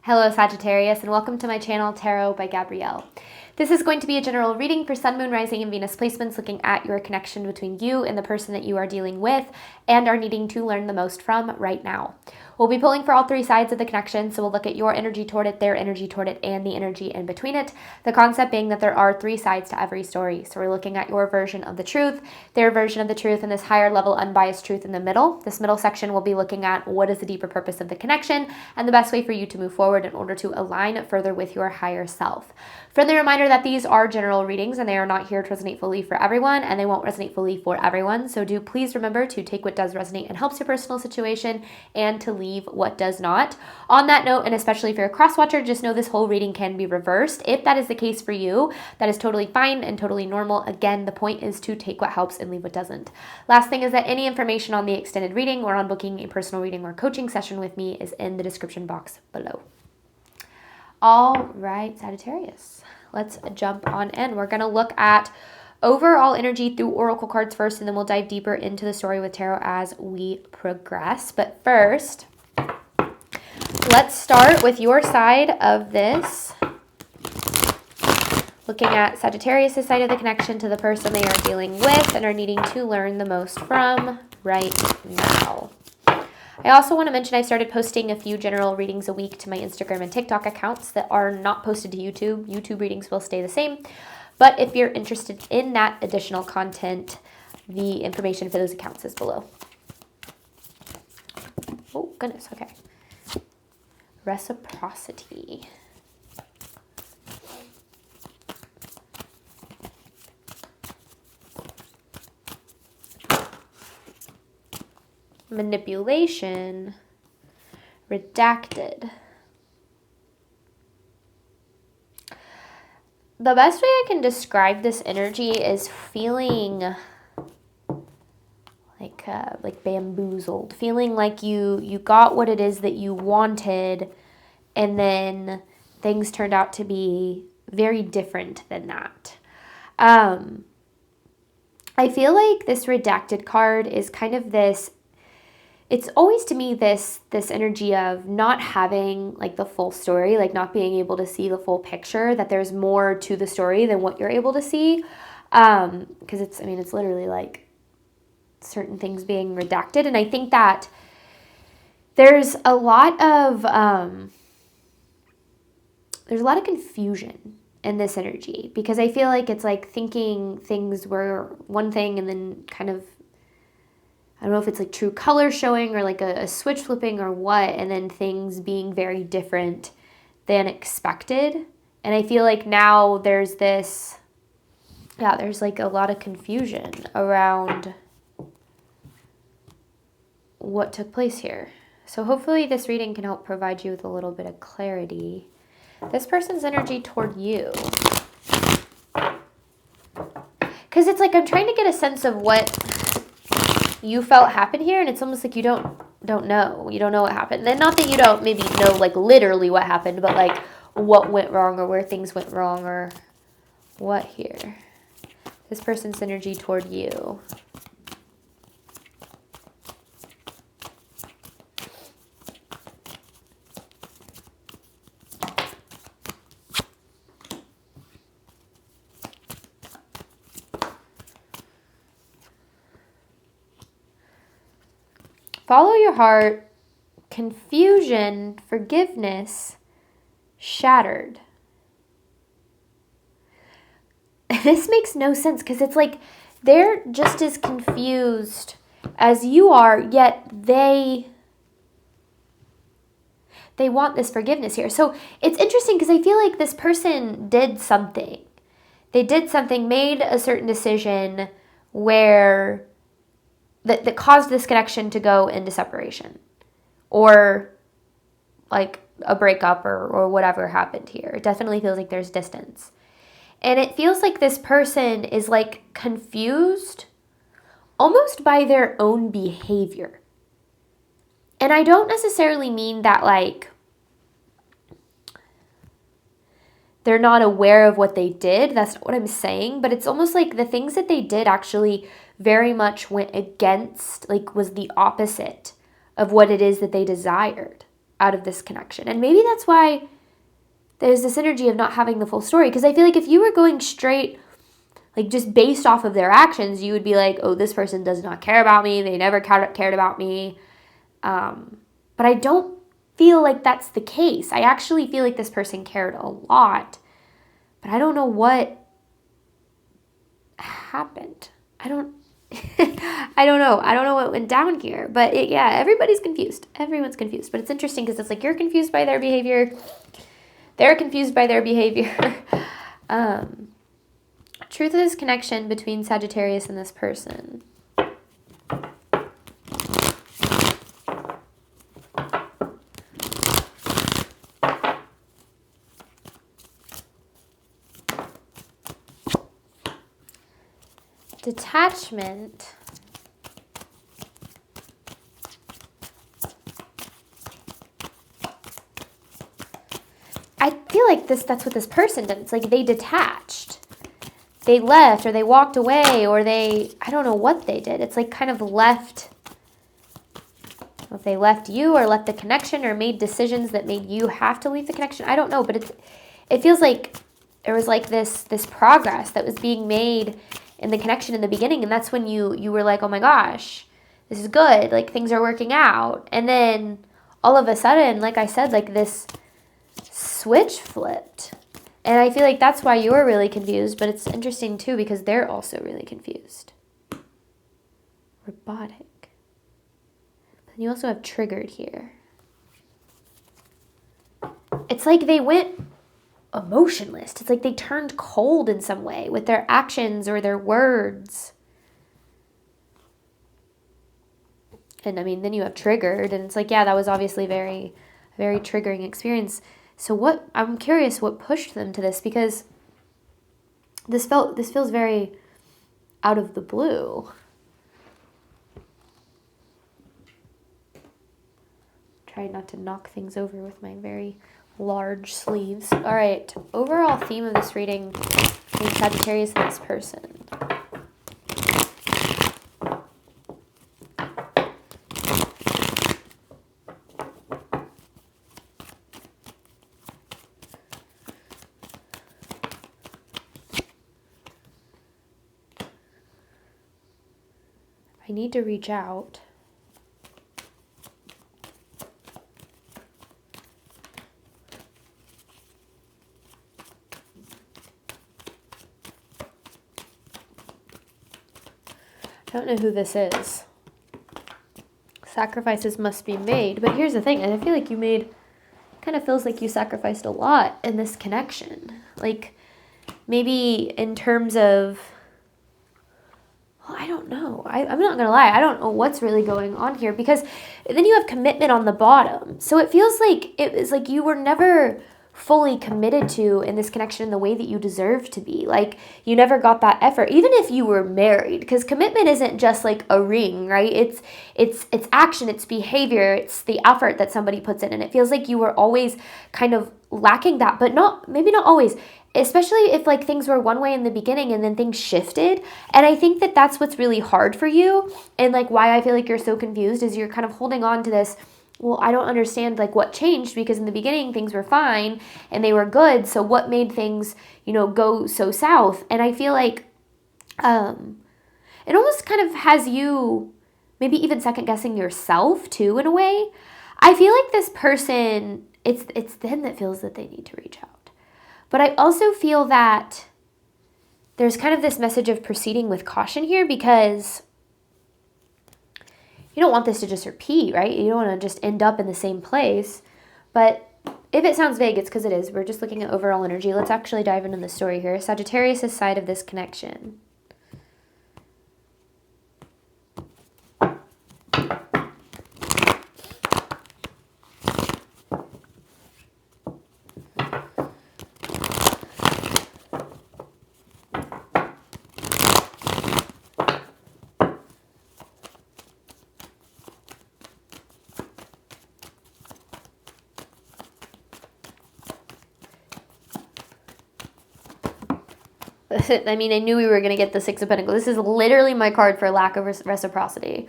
Hello Sagittarius, and welcome to my channel Tarot by Gabrielle. This is going to be a general reading for Sun, Moon, Rising, and Venus placements, looking at your connection between you and the person that you are dealing with and are needing to learn the most from right now. We'll be pulling for all three sides of the connection, so we'll look at your energy toward it, their energy toward it, and the energy in between it. The concept being that there are three sides to every story. So we're looking at your version of the truth, their version of the truth, and this higher level unbiased truth in the middle. This middle section will be looking at what is the deeper purpose of the connection and the best way for you to move forward in order to align further with your higher self. Friendly reminder that these are general readings and they are not here to resonate fully for everyone, and they won't resonate fully for everyone. So do please remember to take what does resonate and helps your personal situation and to leave what does not. On that note, and especially if you're a cross-watcher, just know this whole reading can be reversed. If that is the case for you, that is totally fine and totally normal. Again, the point is to take what helps and leave what doesn't. Last thing is that any information on the extended reading or on booking a personal reading or coaching session with me is in the description box below. All right, Sagittarius, let's jump on in. We're going to look at overall energy through oracle cards first, and then we'll dive deeper into the story with tarot as we progress. But first, let's start with your side of this, looking at Sagittarius' side of the connection to the person they are dealing with and are needing to learn the most from right now. I also want to mention I started posting a few general readings a week to my Instagram and TikTok accounts that are not posted to YouTube. YouTube readings will stay the same. But if you're interested in that additional content, the information for those accounts is below. Oh, goodness. Okay. Reciprocity. Manipulation, redacted. The best way I can describe this energy is feeling like bamboozled, feeling like you got what it is that you wanted, and then things turned out to be very different than that. I feel like this redacted card is kind of this. It's always to me this energy of not having like the full story, like not being able to see the full picture, that there's more to the story than what you're able to see. Because it's literally like certain things being redacted. And I think that there's a lot of confusion in this energy, because I feel like it's like thinking things were one thing and then kind of, I don't know if it's like true color showing or like a switch flipping or what, and then things being very different than expected. And I feel like now there's there's like a lot of confusion around what took place here. So hopefully this reading can help provide you with a little bit of clarity. This person's energy toward you. Because it's like I'm trying to get a sense of what you felt happened here, and it's almost like you don't know. You don't know what happened. And not that you don't maybe know like literally what happened, but like what went wrong or where things went wrong or what here. This person's energy toward you. Follow your heart, confusion, forgiveness, shattered. This makes no sense because it's like they're just as confused as you are, yet they want this forgiveness here. So it's interesting because I feel like this person did something. They did something, made a certain decision where that caused this connection to go into separation or like a breakup or whatever happened here. It definitely feels like there's distance. And it feels like this person is like confused almost by their own behavior. And I don't necessarily mean that like they're not aware of what they did. That's not what I'm saying. But it's almost like the things that they did actually very much went against, like was the opposite of what it is that they desired. out of this connection. And maybe that's why there's this energy of not having the full story. Because I feel like if you were going straight, like just based off of their actions, you would be like, oh, this person does not care about me. They never cared about me. But I don't feel like that's the case. I actually feel like this person cared a lot. But I don't know what happened. I don't know. I don't know what went down here. But yeah, everybody's confused. Everyone's confused. But it's interesting because it's like you're confused by their behavior. They're confused by their behavior. Truth of this connection between Sagittarius and this person. Detachment. I feel like that's what this person did. It's like they detached. They left, or they walked away, or I don't know what they did. It's like kind of left, if they left you or left the connection or made decisions that made you have to leave the connection. I don't know, but it feels like there was like this progress that was being made in the connection in the beginning. And that's when you were like, oh my gosh, this is good. Like things are working out. And then all of a sudden, like I said, like this switch flipped. And I feel like that's why you're really confused, but it's interesting too because they're also really confused. Robotic. Then you also have triggered here. It's like they went emotionless. It's like they turned cold in some way with their actions or their words. And I mean, then you have triggered, and it's like, yeah, that was obviously very, very triggering experience. So I'm curious what pushed them to this, because this feels very out of the blue. Try not to knock things over with my very large sleeves. All right, overall theme of this reading is Sagittarius and this person. I need to reach out. I don't know who this is. Sacrifices must be made. But here's the thing. I feel like kind of feels like you sacrificed a lot in this connection. Like maybe in terms of, well, I don't know. I'm not going to lie. I don't know what's really going on here, because then you have commitment on the bottom. So it feels like it was like you were never fully committed to in this connection in the way that you deserve to be. Like you never got that effort, even if you were married, because commitment isn't just like a ring, right? It's action, it's behavior, it's the effort that somebody puts in. And it feels like you were always kind of lacking that, but maybe not always, especially if like things were one way in the beginning and then things shifted. And I think that that's what's really hard for you. And like why I feel like you're so confused is you're kind of holding on to this, well, I don't understand like what changed, because in the beginning things were fine and they were good. So what made things, go so south? And I feel like it almost kind of has you maybe even second guessing yourself too, in a way. I feel like this person, it's them that feels that they need to reach out. But I also feel that there's kind of this message of proceeding with caution here, because you don't want this to just repeat, right? You don't want to just end up in the same place. But if it sounds vague, it's because it is. We're just looking at overall energy. Let's actually dive into the story here. Sagittarius' side of this connection. I mean, I knew we were going to get the Six of Pentacles. This is literally my card for lack of reciprocity.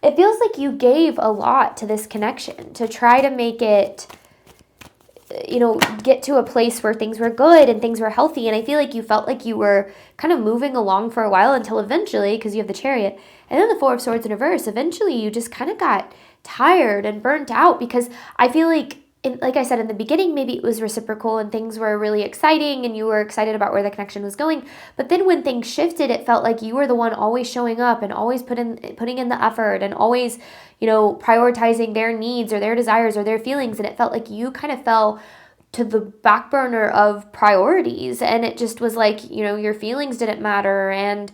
it feels like you gave a lot to this connection to try to make it, get to a place where things were good and things were healthy. And I feel like you felt like you were kind of moving along for a while until eventually, because you have the Chariot and then the Four of Swords in reverse, eventually you just kind of got tired and burnt out, because I feel like, like I said in the beginning, maybe it was reciprocal and things were really exciting and you were excited about where the connection was going. But then when things shifted, it felt like you were the one always showing up and always putting in the effort and always, prioritizing their needs or their desires or their feelings. And it felt like you kind of fell to the back burner of priorities. And it just was like, your feelings didn't matter. And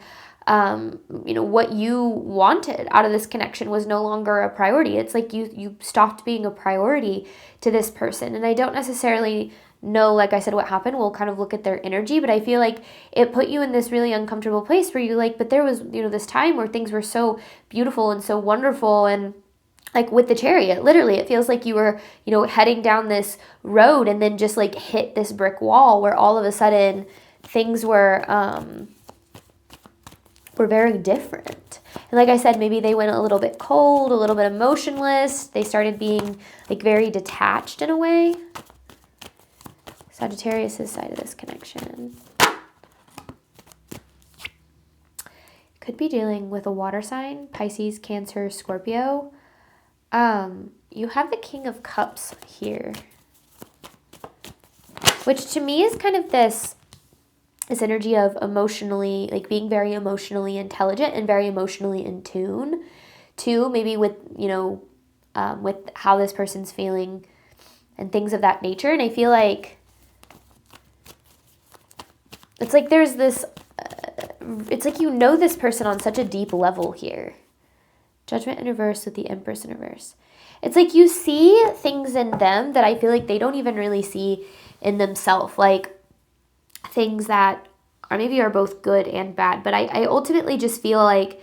what you wanted out of this connection was no longer a priority. It's like you stopped being a priority to this person. And I don't necessarily know, like I said, what happened. We'll kind of look at their energy, but I feel like it put you in this really uncomfortable place where you but there was, this time where things were so beautiful and so wonderful. And like with the Chariot, literally, it feels like you were, heading down this road and then just hit this brick wall where all of a sudden things were very different. And like I said, maybe they went a little bit cold, a little bit emotionless. They started being very detached in a way. Sagittarius' side of this connection. Could be dealing with a water sign, Pisces, Cancer, Scorpio. You have the King of Cups here, which to me is kind of this energy of emotionally, being very emotionally intelligent and very emotionally in tune too, maybe with, with how this person's feeling and things of that nature. And I feel like it's like there's this, it's like this person on such a deep level here. Judgment in reverse with the Empress in reverse. It's like you see things in them that I feel like they don't even really see in themselves. Things that are both good and bad. But I ultimately just feel like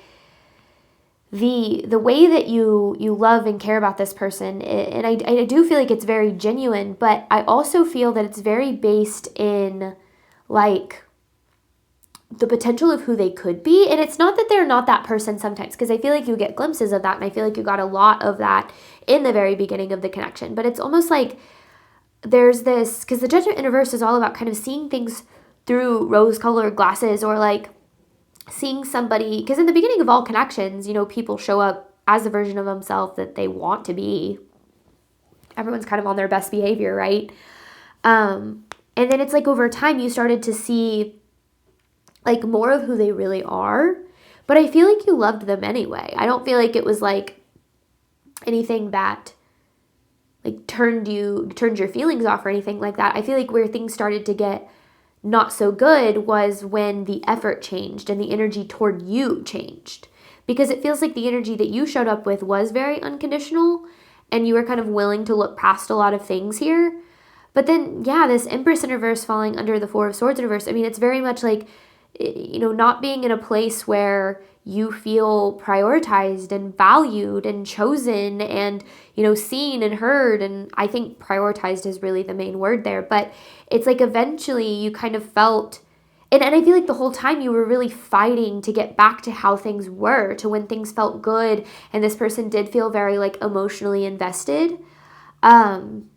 the way that you love and care about this person, and I do feel like it's very genuine, but I also feel that it's very based in the potential of who they could be. And it's not that they're not that person sometimes, because I feel like you get glimpses of that, and I feel like you got a lot of that in the very beginning of the connection. But it's almost like there's this, because the Judgment in reverse is all about kind of seeing things through rose-colored glasses, or seeing somebody, because in the beginning of all connections, people show up as the version of themselves that they want to be. Everyone's kind of on their best behavior, right? And then it's over time you started to see more of who they really are. But I feel like you loved them anyway. I don't feel like it was anything that turned your feelings off or anything like that. I feel like where things started to get not so good was when the effort changed and the energy toward you changed. Because it feels like the energy that you showed up with was very unconditional, and you were kind of willing to look past a lot of things here. But then, yeah, this Empress in reverse falling under the Four of Swords in reverse, I mean, it's very much not being in a place where you feel prioritized and valued and chosen and, seen and heard. And I think prioritized is really the main word there. But it's eventually you kind of felt, and I feel like the whole time you were really fighting to get back to how things were, to when things felt good. And this person did feel very emotionally invested. And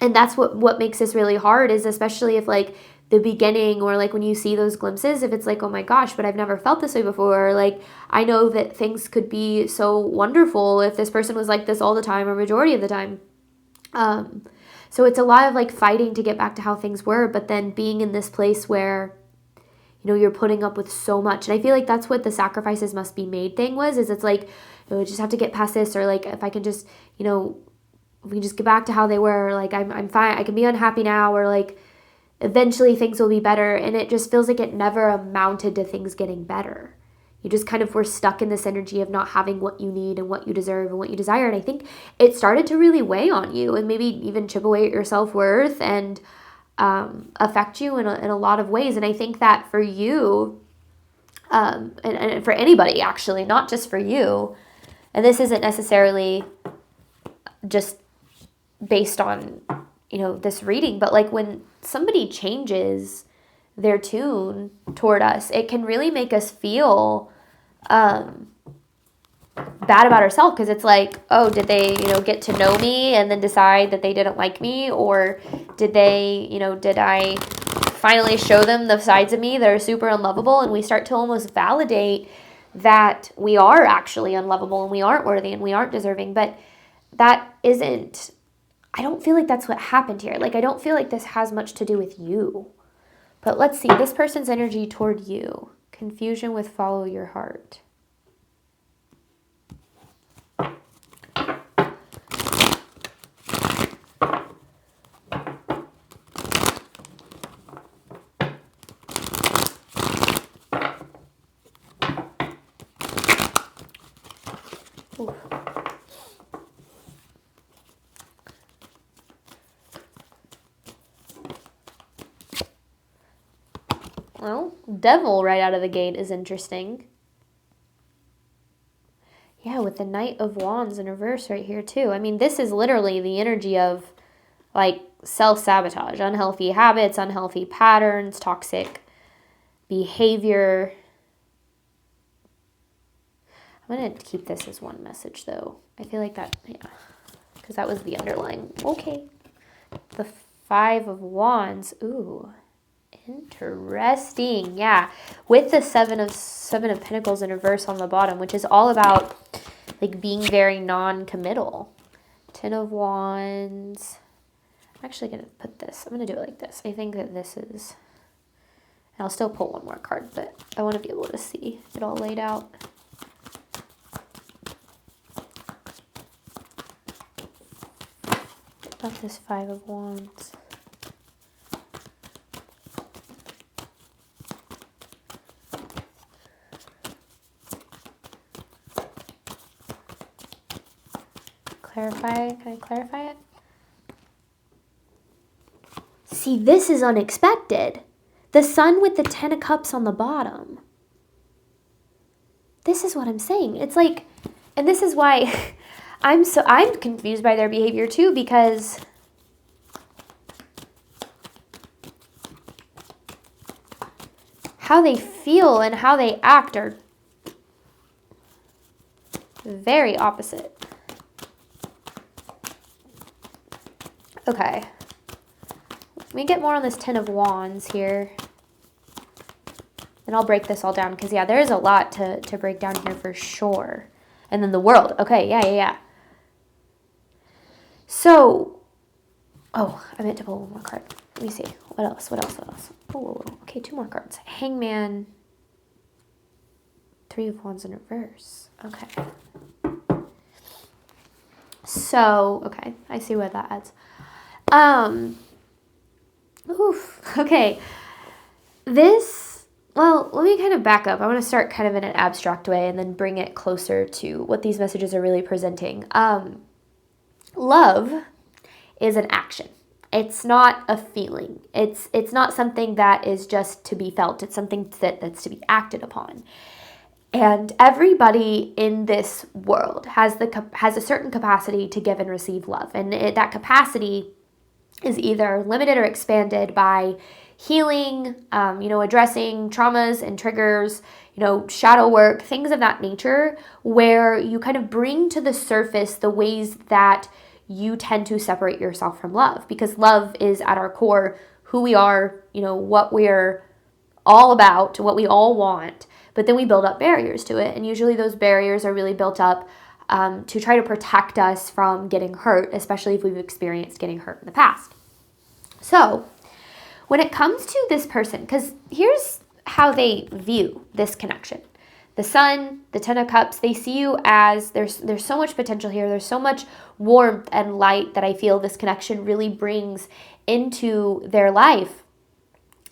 that's what makes this really hard, is especially if the beginning, or when you see those glimpses, if it's oh my gosh, but I've never felt this way before. I know that things could be so wonderful if this person was like this all the time or majority of the time. So it's a lot of fighting to get back to how things were, but then being in this place where, you're putting up with so much. And I feel like that's what the sacrifices must be made thing was, is it's just have to get past this, or if I can just, we can just get back to how they were, I'm fine, I can be unhappy now, or eventually things will be better. And it just feels like it never amounted to things getting better. You just kind of were stuck in this energy of not having what you need and what you deserve and what you desire. And I think it started to really weigh on you and maybe even chip away at your self-worth and affect you in a lot of ways. And I think that for you, and for anybody actually, not just for you, and this isn't necessarily just based on this reading, but when somebody changes their tune toward us, it can really make us feel bad about herself, because it's like, oh, did they, get to know me and then decide that they didn't like me? Or did they, did I finally show them the sides of me that are super unlovable? And we start to almost validate that we are actually unlovable and we aren't worthy and we aren't deserving. But that isn't, I don't feel like that's what happened here. Like, I don't feel like this has much to do with you. But let's see, this person's energy toward you. Confusion with follow your heart. Ooh. Well, devil right out of the gate is interesting. Yeah, with the Knight of Wands in reverse right here too. I mean, this is literally the energy of like self-sabotage, unhealthy habits, unhealthy patterns, toxic behavior. I'm going to keep this as one message though. I feel like that, yeah, because that was the underlying. Okay. The Five of Wands. Ooh. Interesting. Yeah. With the Seven of Pentacles in reverse on the bottom, which is all about like being very non-committal. Ten of Wands. I'm actually going to put this. I'm going to do it like this. I think that this is, and I'll still pull one more card, but I want to be able to see it all laid out. About this Five of Wands. Clarify. Can I clarify it? See, this is unexpected. The Sun with the Ten of Cups on the bottom. This is what I'm saying. It's like, and this is why I'm confused by their behavior too, because how they feel and how they act are very opposite. Okay. Let me get more on this Ten of Wands here. And I'll break this all down because, yeah, there is a lot to break down here for sure. And then the World. Okay, yeah. So, oh, I meant to pull one more card. Let me see. What else? Oh, okay, two more cards. Hangman. Three of Wands in reverse. Okay. So, okay, I see what that adds. Okay. Well, let me kind of back up. I want to start kind of in an abstract way and then bring it closer to what these messages are really presenting. Love is an action. It's not a feeling. It's not something that is just to be felt. It's something that's to be acted upon. And everybody in this world has a certain capacity to give and receive love. And that capacity is either limited or expanded by healing, addressing traumas and triggers, shadow work, things of that nature, where you kind of bring to the surface the ways that you tend to separate yourself from love. Because love is at our core who we are, what we're all about, what we all want. But then we build up barriers to it. And usually those barriers are really built up to try to protect us from getting hurt, especially if we've experienced getting hurt in the past. So when it comes to this person, because here's how they view this connection. The Sun, the Ten of Cups, they see you as there's so much potential here. There's so much warmth and light that I feel this connection really brings into their life.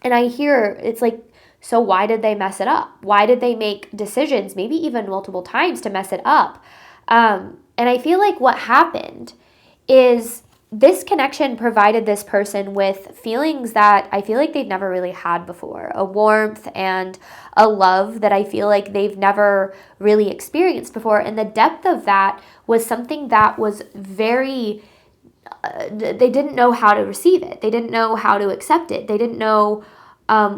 And I hear it's like, so why did they mess it up? Why did they make decisions, maybe even multiple times, to mess it up? And I feel like what happened is this connection provided this person with feelings that I feel like they've never really had before. A warmth and a love that I feel like they've never really experienced before. And the depth of that was something that was very, they didn't know how to receive it. They didn't know how to accept it. They didn't know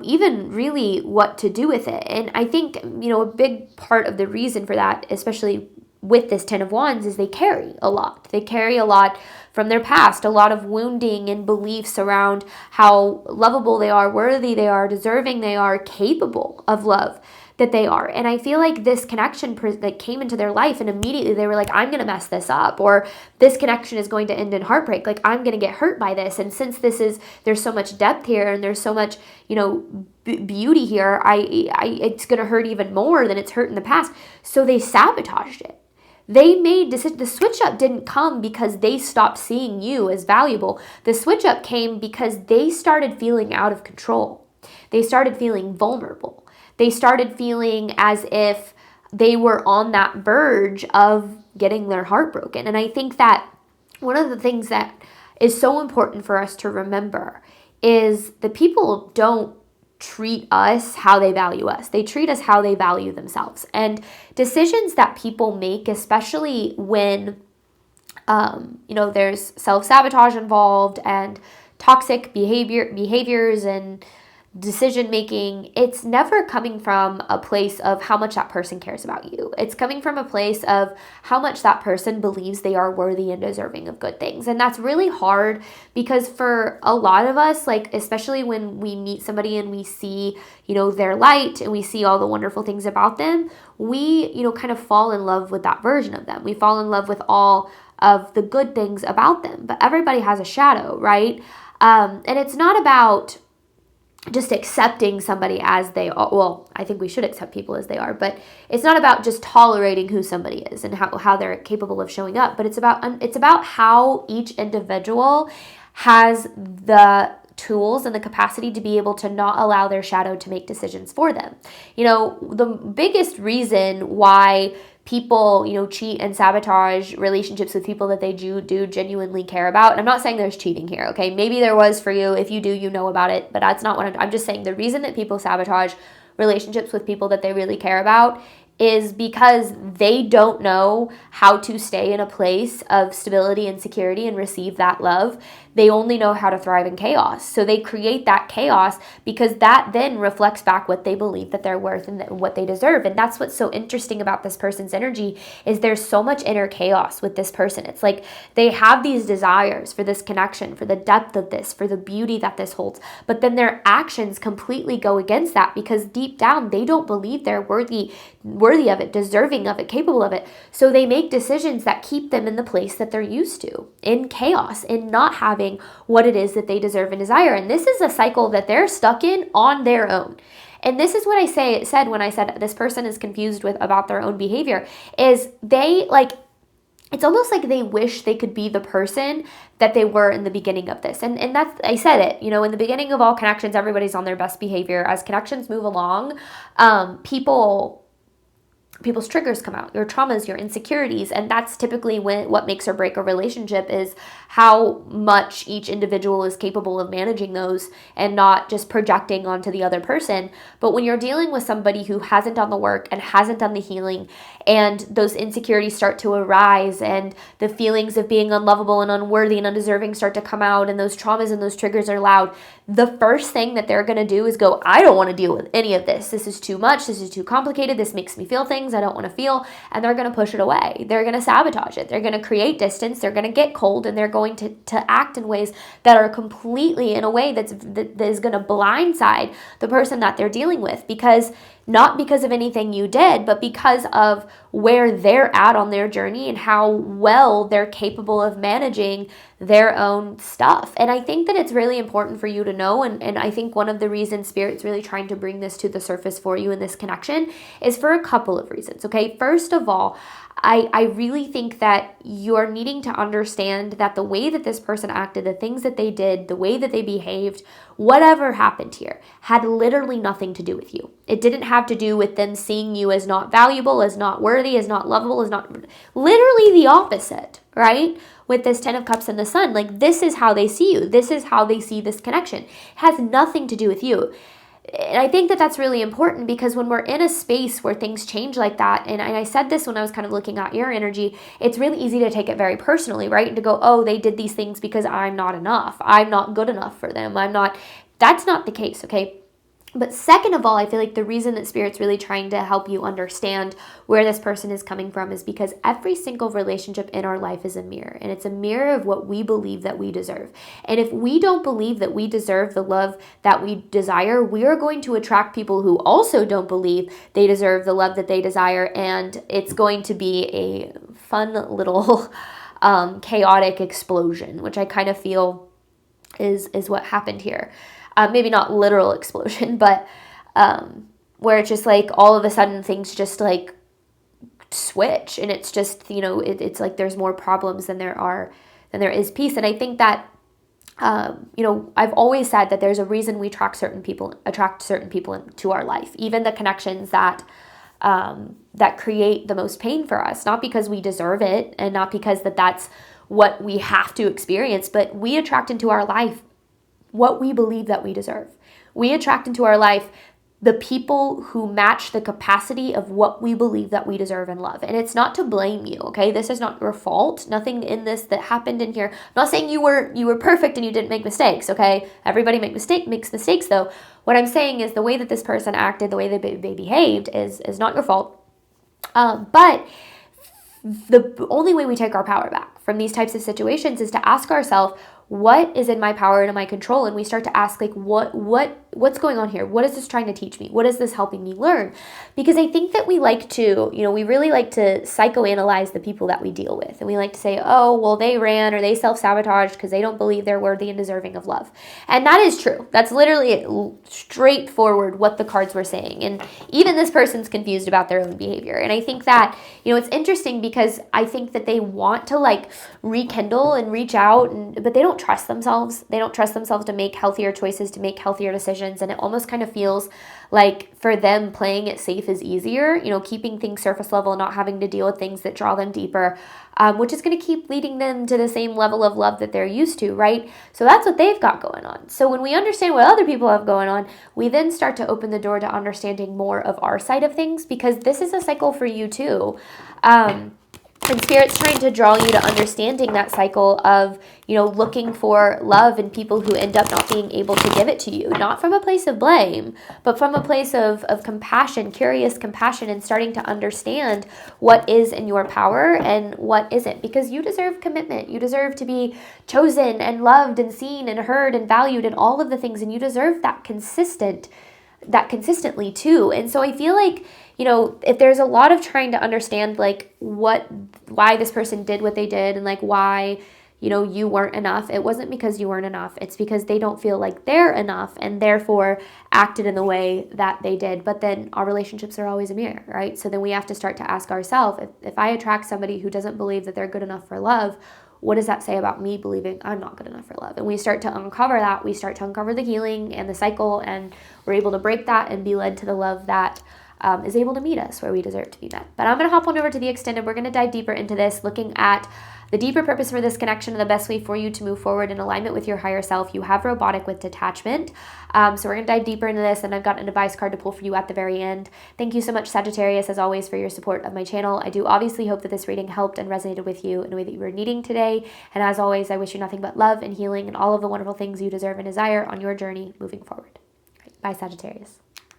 even really what to do with it. And I think, a big part of the reason for that, especially with this Ten of Wands is they carry a lot. They carry a lot from their past, a lot of wounding and beliefs around how lovable they are, worthy they are, deserving they are, capable of love that they are. And I feel like this connection that came into their life and immediately they were like, I'm going to mess this up, or this connection is going to end in heartbreak. Like, I'm going to get hurt by this. And since there's so much depth here and there's so much, beauty here, it's going to hurt even more than it's hurt in the past. So they sabotaged it. They made the switch up didn't come because they stopped seeing you as valuable. The switch up came because they started feeling out of control. They started feeling vulnerable. They started feeling as if they were on that verge of getting their heart broken. And I think that one of the things that is so important for us to remember is the people don't treat us how they value us. They treat us how they value themselves. And decisions that people make, especially when, there's self-sabotage involved and toxic behaviors and decision making, it's never coming from a place of how much that person cares about you. It's coming from a place of how much that person believes they are worthy and deserving of good things. And that's really hard because for a lot of us, like, especially when we meet somebody and we see, their light and we see all the wonderful things about them, we, kind of fall in love with that version of them. We fall in love with all of the good things about them, but everybody has a shadow, right? And it's not about just accepting somebody as they are. Well, I think we should accept people as they are, but it's not about just tolerating who somebody is and how they're capable of showing up, but it's about how each individual has the tools and the capacity to be able to not allow their shadow to make decisions for them. The biggest reason why people, cheat and sabotage relationships with people that they do genuinely care about. And I'm not saying there's cheating here, okay? Maybe there was for you. If you do, you know about it, but that's not what I'm just saying. The reason that people sabotage relationships with people that they really care about is because they don't know how to stay in a place of stability and security and receive that love. They only know how to thrive in chaos. So they create that chaos because that then reflects back what they believe that they're worth and what they deserve. And that's what's so interesting about this person's energy is there's so much inner chaos with this person. It's like they have these desires for this connection, for the depth of this, for the beauty that this holds. But then their actions completely go against that because deep down they don't believe they're worthy of it, deserving of it, capable of it. So they make decisions that keep them in the place that they're used to, in chaos, in not having what it is that they deserve and desire. And this is a cycle that they're stuck in on their own. And this is what I said when I said this person is confused about their own behavior, is it's almost like they wish they could be the person that they were in the beginning of this. And that's, I said it, in the beginning of all connections, everybody's on their best behavior. As connections move along, people's triggers come out, your traumas, your insecurities, and that's typically what makes or break a relationship is how much each individual is capable of managing those and not just projecting onto the other person. But when you're dealing with somebody who hasn't done the work and hasn't done the healing, and those insecurities start to arise and the feelings of being unlovable and unworthy and undeserving start to come out and those traumas and those triggers are loud, the first thing that they're going to do is go, I don't want to deal with any of this. This is too much. This is too complicated. This makes me feel things I don't want to feel. And they're going to push it away. They're going to sabotage it. They're going to create distance. They're going to get cold, and they're going to act in ways that are completely in a way that is going to blindside the person that they're dealing with, not because of anything you did, but because of where they're at on their journey and how well they're capable of managing their own stuff. And I think that it's really important for you to know, and I think one of the reasons Spirit's really trying to bring this to the surface for you in this connection is for a couple of reasons, okay? First of all, I really think that you're needing to understand that the way that this person acted, the things that they did, the way that they behaved, whatever happened here, had literally nothing to do with you. It didn't have to do with them seeing you as not valuable, as not worthy, as not lovable, as not, literally the opposite, right? With this 10 of Cups and the Sun, like this is how they see you. This is how they see this connection. It has nothing to do with you. And I think that that's really important because when we're in a space where things change like that, and I said this when I was kind of looking at your energy, it's really easy to take it very personally, right? And to go, oh, they did these things because I'm not enough. I'm not good enough for them. That's not the case, okay? But second of all, I feel like the reason that Spirit's really trying to help you understand where this person is coming from is because every single relationship in our life is a mirror, and it's a mirror of what we believe that we deserve. And if we don't believe that we deserve the love that we desire, we are going to attract people who also don't believe they deserve the love that they desire, and it's going to be a fun little chaotic explosion, which I kind of feel is what happened here. Maybe not literal explosion, but where it's just like all of a sudden things just like switch, and it's just, you know, it's like there's more problems than there is peace. And I think that you know, I've always said that there's a reason we attract certain people into our life, even the connections that create the most pain for us, not because we deserve it and not because that's what we have to experience, but we attract into our life what we believe that we deserve. We attract into our life the people who match the capacity of what we believe that we deserve and love. And it's not to blame you, okay? This is not your fault. Nothing in this that happened in here. I'm not saying you were perfect and you didn't make mistakes, okay? Everybody makes mistakes though. What I'm saying is the way that this person acted, the way that they behaved is not your fault. But the only way we take our power back from these types of situations is to ask ourselves, what is in my power and in my control? And we start to ask, like, what's going on here? What is this trying to teach me? What is this helping me learn? Because I think that we like to, you know, we really like to psychoanalyze the people that we deal with. And we like to say, oh, well, they ran or they self-sabotaged because they don't believe they're worthy and deserving of love. And that is true. That's literally straightforward what the cards were saying. And even this person's confused about their own behavior. And I think that, you know, it's interesting because I think that they want to like rekindle and reach out, but they don't trust themselves. They don't trust themselves to make healthier choices, to make healthier decisions. And it almost kind of feels like for them playing it safe is easier, you know, keeping things surface level, not having to deal with things that draw them deeper, which is going to keep leading them to the same level of love that they're used to, right? So that's what they've got going on. So when we understand what other people have going on, we then start to open the door to understanding more of our side of things, because this is a cycle for you too. And Spirit's trying to draw you to understanding that cycle of, you know, looking for love in people who end up not being able to give it to you, not from a place of blame, but from a place of compassion, curious compassion, and starting to understand what is in your power and what isn't, because you deserve commitment. You deserve to be chosen and loved and seen and heard and valued and all of the things, and you deserve that consistently too. And so I feel like, you know, if there's a lot of trying to understand like why this person did what they did and like why, you know, you weren't enough, it wasn't because you weren't enough. It's because they don't feel like they're enough and therefore acted in the way that they did. But then our relationships are always a mirror, right? So then we have to start to ask ourselves, if I attract somebody who doesn't believe that they're good enough for love, what does that say about me believing I'm not good enough for love? And we start to uncover that. We start to uncover the healing and the cycle, and we're able to break that and be led to the love that is able to meet us where we deserve to be met. But I'm going to hop on over to the extended. We're going to dive deeper into this, looking at the deeper purpose for this connection and the best way for you to move forward in alignment with your higher self. You have robotic with detachment. So we're going to dive deeper into this, and I've got an advice card to pull for you at the very end. Thank you so much, Sagittarius, as always, for your support of my channel. I do obviously hope that this reading helped and resonated with you in a way that you were needing today. And as always, I wish you nothing but love and healing and all of the wonderful things you deserve and desire on your journey moving forward. Bye, Sagittarius.